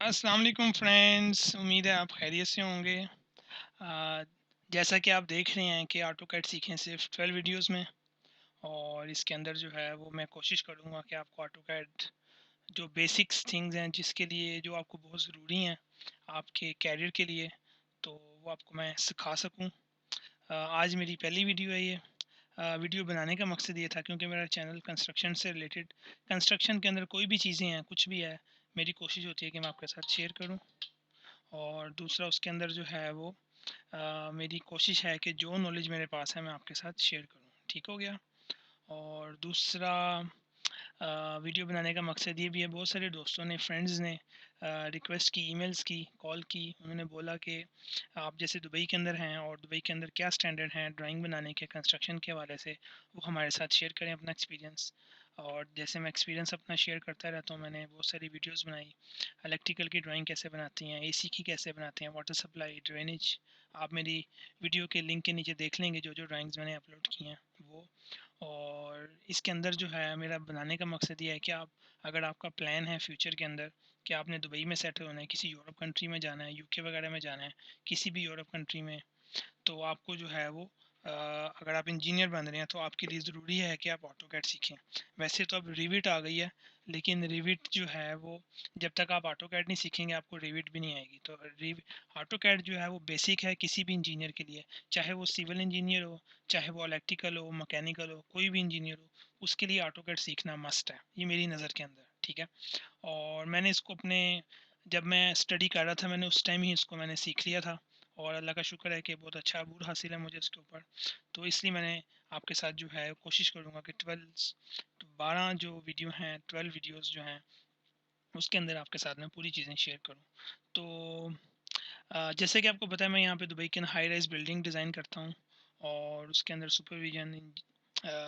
अस्सलाम वालेकुम फ्रेंड्स, उम्मीद है आप खैरियत से होंगे। जैसा कि आप देख रहे हैं कि ऑटोकैड सीखें सिर्फ 12 वीडियोस में, और इसके अंदर जो है वो मैं कोशिश करूँगा कि आपको ऑटोकैड जो बेसिक्स थिंग्स हैं जिसके लिए जो आपको बहुत ज़रूरी हैं आपके कैरियर के लिए, तो वो आपको मैं सिखा सकूँ। आज मेरी पहली वीडियो है ये। वीडियो बनाने का मकसद ये था क्योंकि मेरा चैनल कंस्ट्रक्शन से रिलेटेड, कंस्ट्रक्शन के अंदर कोई भी चीज़ें हैं, कुछ भी है, मेरी कोशिश होती है कि मैं आपके साथ शेयर करूँ। और दूसरा उसके अंदर जो है वो मेरी कोशिश है कि जो नॉलेज मेरे पास है मैं आपके साथ शेयर करूँ। ठीक हो गया। और दूसरा वीडियो बनाने का मकसद ये भी है, बहुत सारे दोस्तों ने, फ्रेंड्स ने रिक्वेस्ट की, ईमेल्स की, कॉल की। उन्होंने बोला कि आप जैसे दुबई के अंदर हैं और दुबई के अंदर क्या स्टैंडर्ड हैं ड्राइंग बनाने के, कंस्ट्रक्शन के हवाले से, वो हमारे साथ शेयर करें अपना एक्सपीरियंस। और जैसे मैं एक्सपीरियंस अपना शेयर करता रहता हूँ, मैंने बहुत सारी वीडियोस बनाई। इलेक्ट्रिकल की ड्राइंग कैसे बनाती हैं, एसी की कैसे बनाते हैं, वाटर सप्लाई, ड्रेनेज। आप मेरी वीडियो के लिंक के नीचे देख लेंगे जो जो ड्राइंग्स मैंने अपलोड की हैं वो। और इसके अंदर जो है मेरा बनाने का मकसद ये है कि आप, अगर आपका प्लान है फ्यूचर के अंदर कि आपने दुबई में सेटल होना है, किसी यूरोप कंट्री में जाना है, यूके वगैरह में जाना है, किसी भी यूरोप कंट्री में, तो आपको जो है वो अगर आप इंजीनियर बन रहे हैं तो आपके लिए ज़रूरी है कि आप ऑटोकैड सीखें। वैसे तो अब रिविट आ गई है, लेकिन रिविट जो है वो, जब तक आप ऑटोकैड नहीं सीखेंगे आपको रिविट भी नहीं आएगी। तो ऑटोकैड जो है वो बेसिक है किसी भी इंजीनियर के लिए, चाहे वो सिविल इंजीनियर हो, चाहे वो इलेक्ट्रिकल हो, मैकेनिकल हो, कोई भी इंजीनियर हो, उसके लिए ऑटोकैड सीखना मस्ट है, ये मेरी नज़र के अंदर। ठीक है। और मैंने इसको अपने, जब मैं स्टडी कर रहा था मैंने उस टाइम ही इसको मैंने सीख लिया था, और अल्लाह का शुक्र है कि बहुत अच्छा अबूर हासिल है मुझे इसके ऊपर। तो इसलिए मैंने आपके साथ जो है कोशिश करूँगा कि 12 जो वीडियो हैं, 12 वीडियोस जो हैं, उसके अंदर आपके साथ मैं पूरी चीज़ें शेयर करूँ। तो जैसे कि आपको पता है मैं यहाँ पे दुबई के हाई राइज़ बिल्डिंग डिज़ाइन करता हूँ, और उसके अंदर सुपरविज़न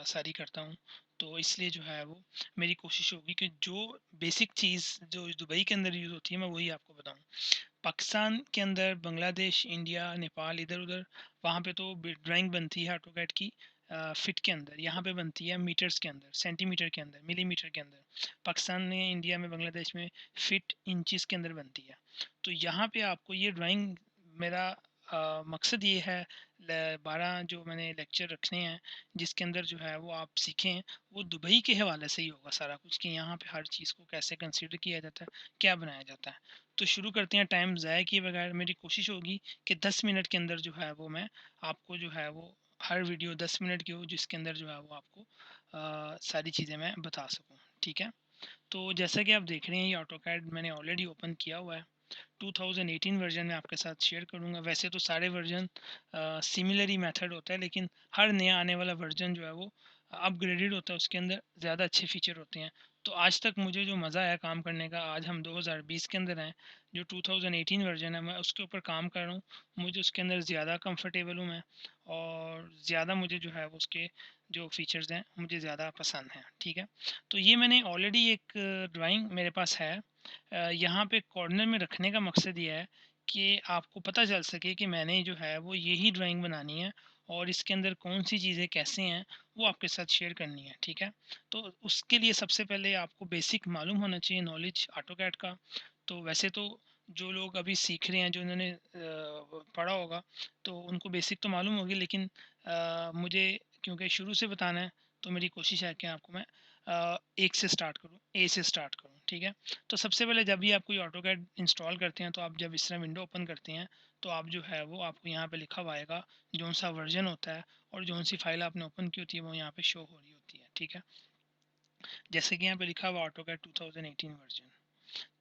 सारी करता हूँ। तो इसलिए जो है वो मेरी कोशिश होगी कि जो बेसिक चीज़ जो दुबई के अंदर यूज़ होती है मैं वही आपको बताऊँ। पाकिस्तान के अंदर, बांग्लादेश, इंडिया, नेपाल, इधर-उधर, वहाँ पे तो ड्राइंग बनती है ऑटोकैड की फिट के अंदर। यहाँ पे बनती है मीटर्स के अंदर, सेंटीमीटर के अंदर, मिलीमीटर के अंदर। पाकिस्तान में, इंडिया में, बांग्लादेश में फीट, इंचेस के अंदर बनती है। तो यहाँ पे आपको ये ड्राइंग, मेरा मकसद ये है, 12 जो मैंने लेक्चर रखने हैं जिसके अंदर जो है वो आप सीखें, वो दुबई के हवाले से ही होगा सारा कुछ, कि यहाँ पे हर चीज़ को कैसे कंसीडर किया जाता है, क्या बनाया जाता है। तो शुरू करते हैं टाइम ज़ाया किए बगैर। मेरी कोशिश होगी कि 10 मिनट के अंदर जो है वो मैं आपको जो है वो, हर वीडियो 10 मिनट की हो जिसके अंदर जो है वो आपको सारी चीज़ें मैं बता सकूँ। ठीक है। तो जैसा कि आप देख रहे हैं ये ऑटोकैड मैंने ऑलरेडी ओपन किया हुआ है। 2018 वर्जन में आपके साथ शेयर करूँगा। वैसे तो सारे वर्जन सिमिलर ही मेथड होता है, लेकिन हर नया आने वाला वर्जन जो है वो अपग्रेडेड होता है, उसके अंदर ज़्यादा अच्छे फीचर होते हैं। तो आज तक मुझे जो मज़ा आया काम करने का, आज हम 2020 के अंदर हैं, जो 2018 वर्जन है मैं उसके ऊपर काम कर रहा हूँ, मुझे उसके अंदर ज़्यादा कंफर्टेबल हूँ मैं, और ज़्यादा मुझे जो है वो उसके जो फीचर्स हैं मुझे ज़्यादा पसंद हैं। ठीक है। तो ये मैंने ऑलरेडी एक ड्राइंग मेरे पास है, यहाँ पे कॉर्नर में रखने का मकसद ये है कि आपको पता चल सके कि मैंने जो है वो यही ड्राइंग बनानी है, और इसके अंदर कौन सी चीज़ें कैसे हैं वो आपके साथ शेयर करनी है। ठीक है। तो उसके लिए सबसे पहले आपको बेसिक मालूम होना चाहिए, नॉलेज ऑटोकैड का। तो वैसे तो जो लोग अभी सीख रहे हैं, जो इन्होंने पढ़ा होगा, तो उनको बेसिक तो मालूम होगी, लेकिन मुझे क्योंकि शुरू से बताना है, तो मेरी कोशिश है कि आपको मैं एक से स्टार्ट करूँ, ए से स्टार्ट करूँ। ठीक है। तो सबसे पहले जब भी आप कोई ऑटोकैड इंस्टॉल करते हैं, तो आप जब इस तरह विंडो ओपन करते हैं, तो आप जो है वो, आपको यहाँ पे लिखा हुआ आएगा जौन सा वर्जन होता है, और जौन सी फाइल आपने ओपन की होती है वो यहाँ पे शो हो रही होती है। ठीक है। जैसे कि यहाँ पे लिखा हुआ ऑटोकैड 2018 वर्जन।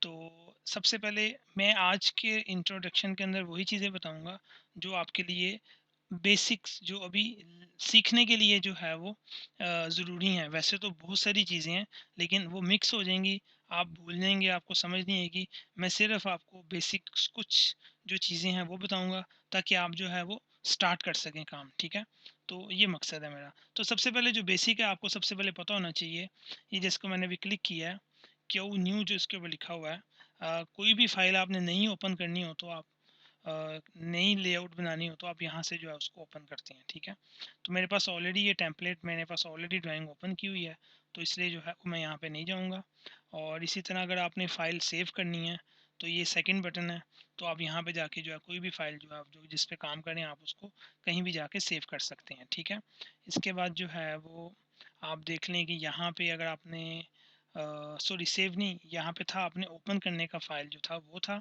तो सबसे पहले मैं आज के इंट्रोडक्शन के अंदर वही चीज़ें बताऊंगा जो आपके लिए बेसिक्स, जो अभी सीखने के लिए जो है वो ज़रूरी हैं। वैसे तो बहुत सारी चीज़ें हैं, लेकिन वो मिक्स हो जाएंगी, आप भूल जाएंगे, आपको समझ नहीं आएगी। मैं सिर्फ आपको बेसिक्स कुछ जो चीज़ें हैं वो बताऊंगा, ताकि आप जो है वो स्टार्ट कर सकें काम। ठीक है। तो ये मकसद है मेरा। तो सबसे पहले जो बेसिक है आपको सबसे पहले पता होना चाहिए, ये जिसको मैंने अभी क्लिक किया है, क्यू न्यू जो इसके ऊपर लिखा हुआ है, कोई भी फाइल आपने नहीं ओपन करनी हो, तो आप नई लेआउट बनानी हो, तो आप यहाँ से जो है उसको ओपन करते हैं। ठीक है। तो मेरे पास ऑलरेडी ये टेम्पलेट, मेरे पास ऑलरेडी ड्राइंग ओपन की हुई है, तो इसलिए जो है मैं यहाँ पे नहीं जाऊँगा। और इसी तरह अगर आपने फ़ाइल सेव करनी है, तो ये सेकंड बटन है। तो आप यहाँ पे जाके जो है कोई भी फाइल जो है आप जो जिस पे काम करें आप उसको कहीं भी जाके सेव कर सकते हैं, ठीक है। इसके बाद जो है वो आप देख लें कि यहाँ पे अगर आपने सॉरी सेव नहीं, यहाँ पे था आपने ओपन करने का फ़ाइल जो था वो था,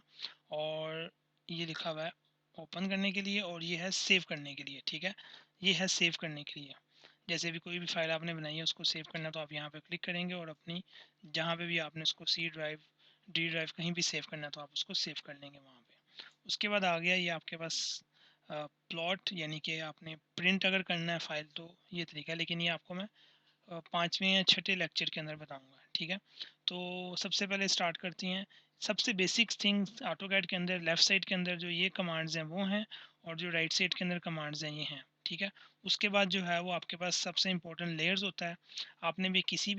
और ये लिखा हुआ है ओपन करने के लिए, और ये है सेव करने के लिए, ठीक है। ये है सेव करने के लिए। जैसे भी कोई भी फाइल आपने बनाई है उसको सेव करना, तो आप यहाँ पे क्लिक करेंगे और अपनी जहाँ पे भी आपने उसको सी ड्राइव, डी ड्राइव कहीं भी सेव करना है तो आप उसको सेव कर लेंगे वहाँ पे। उसके बाद आ गया ये आपके पास प्लॉट, यानी कि आपने प्रिंट अगर करना है फाइल तो ये तरीका है, लेकिन ये आपको मैं पाँचवें या छठे लेक्चर के अंदर बताऊंगा, ठीक है। तो सबसे पहले स्टार्ट करती हैं, सबसे बेसिक थिंग्स ऑटोकैड के अंदर लेफ़्ट साइड के अंदर जो ये कमांड्स हैं वो हैं, और जो राइट साइड के अंदर कमांड्स हैं ये हैं, ठीक है। उसके बाद जो है वो आपके पास सबसे इंपॉर्टेंट लेयर्स होता है। आपने भी किसी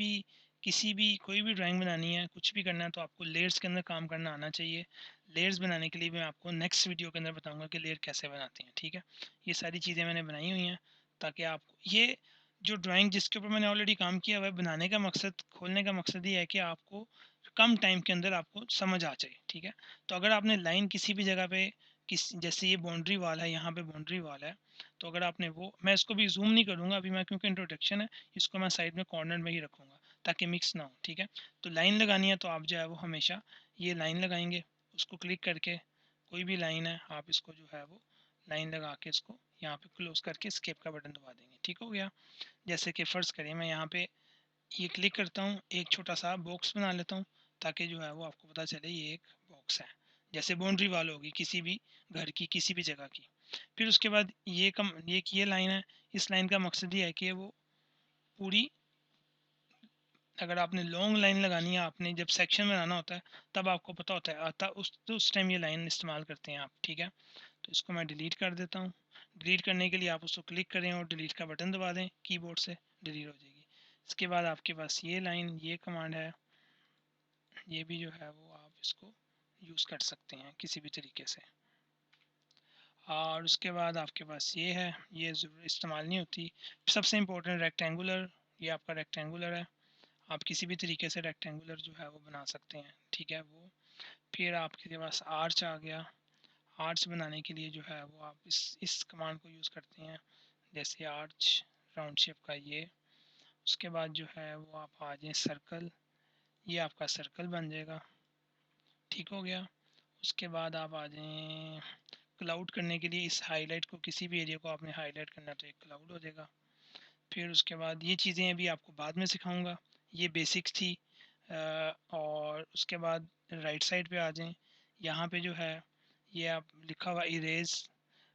भी कोई भी ड्राइंग बनानी है, कुछ भी करना है, तो आपको लेयर्स के अंदर काम करना आना चाहिए। लेयर्स बनाने के लिए मैं आपको नेक्स्ट वीडियो के अंदर बताऊंगा कि लेयर कैसे बनाते हैं, ठीक है। ये सारी चीज़ें मैंने बनाई हुई हैं ताकि आपको ये जो ड्राइंग जिसके ऊपर मैंने ऑलरेडी काम किया हुआ है, बनाने का मकसद, खोलने का मकसद ये है कि आपको कम टाइम के अंदर आपको समझ आ जाए, ठीक है। तो अगर आपने लाइन किसी भी जगह पे जैसे ये बाउंड्री वाल है, यहाँ पे बाउंड्री वाल है, तो अगर आपने वो, मैं इसको भी जूम नहीं करूँगा अभी मैं, क्योंकि इंट्रोडक्शन है, इसको मैं साइड में कॉर्नर में ही रखूँगा ताकि मिक्स ना हो, ठीक है। तो लाइन लगानी है तो आप जो है वो हमेशा ये लाइन लगाएंगे, उसको क्लिक करके कोई भी लाइन है आप इसको जो है वो लाइन लगा के इसको यहाँ पे क्लोज करके स्केप का बटन दबा देंगे, ठीक हो गया। जैसे कि फ़र्ज़ करें मैं यहाँ पे ये क्लिक करता हूँ, एक छोटा सा बॉक्स बना लेता हूँ ताकि जो है वो आपको पता चले ये एक बॉक्स है, जैसे बाउंड्री वॉल होगी किसी भी घर की किसी भी जगह की। फिर उसके बाद ये लाइन है, इस लाइन का मकसद ये है कि वो पूरी, अगर आपने लॉन्ग लाइन लगानी है, आपने जब सेक्शन बनाना होता है तब आपको पता होता है आता उस टाइम ये लाइन इस्तेमाल करते हैं आप, ठीक है। तो इसको मैं डिलीट कर देता हूँ। डिलीट करने के लिए आप उसको क्लिक करें और डिलीट का बटन दबा दें, कीबोर्ड से डिलीट हो जाएगी। इसके बाद आपके पास ये लाइन, ये कमांड है, ये भी जो है वो आप इसको यूज़ कर सकते हैं किसी भी तरीके से। और उसके बाद आपके पास ये है, ये ज़रूर इस्तेमाल नहीं होती। सबसे इम्पोर्टेंट रेक्टेंगुलर, ये आपका रेक्टेंगुलर है, आप किसी भी तरीके से रेक्टेंगुलर जो है वो बना सकते हैं, ठीक है वो। फिर आपके पास आर्च आ गया। आर्च बनाने के लिए जो है वो आप इस कमांड को यूज़ करते हैं, जैसे आर्च राउंड शेप का ये। उसके बाद जो है वो आप आ जाएँ सर्कल, ये आपका सर्कल बन जाएगा, ठीक हो गया। उसके बाद आप आ जाएँ क्लाउड करने के लिए, इस हाईलाइट को, किसी भी एरिया को आपने हाईलाइट करना है तो एक क्लाउड हो जाएगा। फिर उसके बाद ये चीज़ें अभी आपको बाद में सिखाऊंगा, ये बेसिक्स थी। और उसके बाद राइट साइड पे आ जाएं, यहाँ पे जो है ये आप लिखा हुआ इरेज,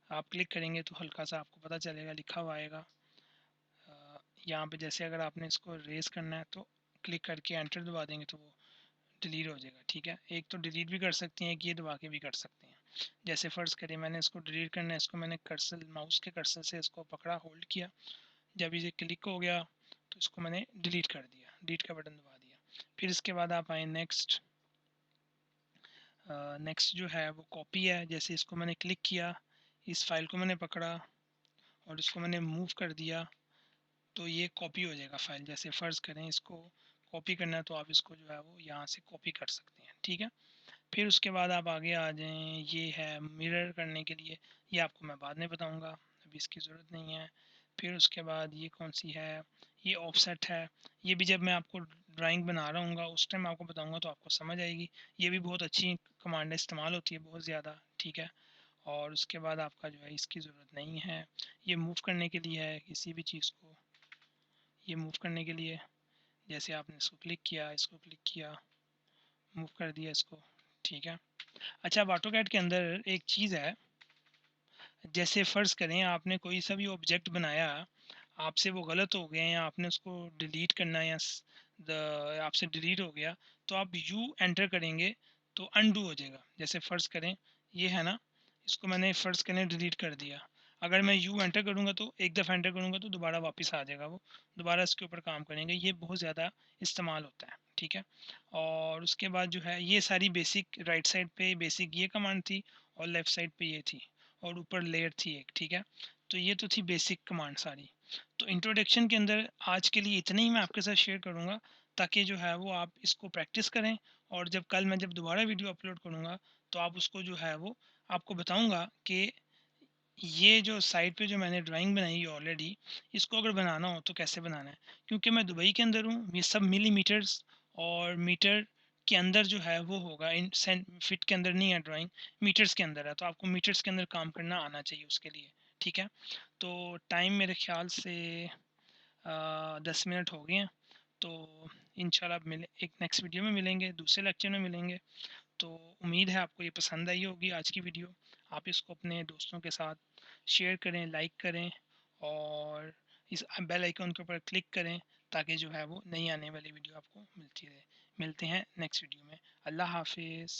आप क्लिक करेंगे तो हल्का सा आपको पता चलेगा, लिखा हुआ आएगा। यहाँ पे जैसे अगर आपने इसको रेज करना है तो क्लिक करके एंटर दबा देंगे तो वो डिलीट हो जाएगा, ठीक है। एक तो डिलीट भी कर सकते हैं, कि ये दबा के भी कर सकते हैं। जैसे फ़र्ज़ करें मैंने इसको डिलीट करना है, इसको मैंने कर्सर, माउस के कर्सर से इसको पकड़ा, होल्ड किया, जब ये क्लिक हो गया तो इसको मैंने डिलीट कर दिया, डिलीट का बटन दबा दिया। फिर इसके बाद आप आए नेक्स्ट। नेक्स्ट जो है वो कॉपी है, जैसे इसको मैंने क्लिक किया, इस फाइल को मैंने पकड़ा और इसको मैंने मूव कर दिया तो ये कॉपी हो जाएगा फाइल। जैसे फ़र्ज़ करें इसको कॉपी करना है तो आप इसको जो है वो यहाँ से कॉपी कर सकते हैं, ठीक है। फिर उसके बाद आप आगे आ जाएँ, ये है मिरर करने के लिए, ये आपको मैं बाद में बताऊँगा, अभी इसकी ज़रूरत नहीं है। फिर उसके बाद ये कौन सी है, ये ऑफसेट है, ये भी जब मैं आपको ड्राइंग बना रहा हूँगा उस टाइम आपको बताऊँगा तो आपको समझ आएगी। ये भी बहुत अच्छी कमांड है, इस्तेमाल होती है बहुत ज़्यादा, ठीक है। और उसके बाद आपका जो है इसकी ज़रूरत नहीं है, ये मूव करने के लिए है किसी भी चीज़ को, ये मूव करने के लिए, जैसे आपने इसको क्लिक किया, इसको क्लिक किया, मूव कर दिया इसको, ठीक है। अच्छा, अब ऑटोकैड के अंदर एक चीज़ है, जैसे फ़र्ज़ करें आपने कोई सा भी ऑब्जेक्ट बनाया, आपसे वो गलत हो गए या आपने उसको डिलीट करना है, या आपसे डिलीट हो गया, तो आप यू एंटर करेंगे तो अनडू हो जाएगा। जैसे फ़र्ज़ करें ये है ना, इसको मैंने फ़र्ज़ करें डिलीट कर दिया, अगर मैं यू एंटर करूँगा तो एक दफ़ा एंटर करूँगा तो दोबारा वापस आ जाएगा वो, दोबारा इसके ऊपर काम करेंगे, ये बहुत ज़्यादा इस्तेमाल होता है, ठीक है। और उसके बाद जो है ये सारी बेसिक, राइट साइड पे बेसिक ये कमांड थी और लेफ़्ट साइड पे ये थी, और ऊपर लेयर थी एक, ठीक है। तो ये तो थी बेसिक कमांड सारी। तो इंट्रोडक्शन के अंदर आज के लिए इतना ही मैं आपके साथ शेयर करूँगा, ताकि जो है वो आप इसको प्रैक्टिस करें, और जब दोबारा वीडियो अपलोड करूँगा तो आप उसको जो है वो आपको बताऊँगा कि ये जो साइट पे जो मैंने ड्राइंग बनाई है ऑलरेडी, इसको अगर बनाना हो तो कैसे बनाना है। क्योंकि मैं दुबई के अंदर हूँ, ये सब मिलीमीटर्स और मीटर के अंदर जो है वो होगा, इन फीट के अंदर नहीं है ड्राइंग, मीटर्स के अंदर है। तो आपको मीटर्स के अंदर काम करना आना चाहिए उसके लिए, ठीक है। तो टाइम मेरे ख्याल से 10 मिनट हो गए हैं। तो इंशाल्लाह मिले, एक नेक्स्ट वीडियो में मिलेंगे, दूसरे लेक्चर में मिलेंगे। तो उम्मीद है आपको ये पसंद आई होगी आज की वीडियो। आप इसको अपने दोस्तों के साथ शेयर करें, लाइक करें, और इस बेल आइकन के ऊपर क्लिक करें, ताकि जो है वो नई आने वाली वीडियो आपको मिलती रहे। मिलते हैं नेक्स्ट वीडियो में। अल्लाह हाफिज़।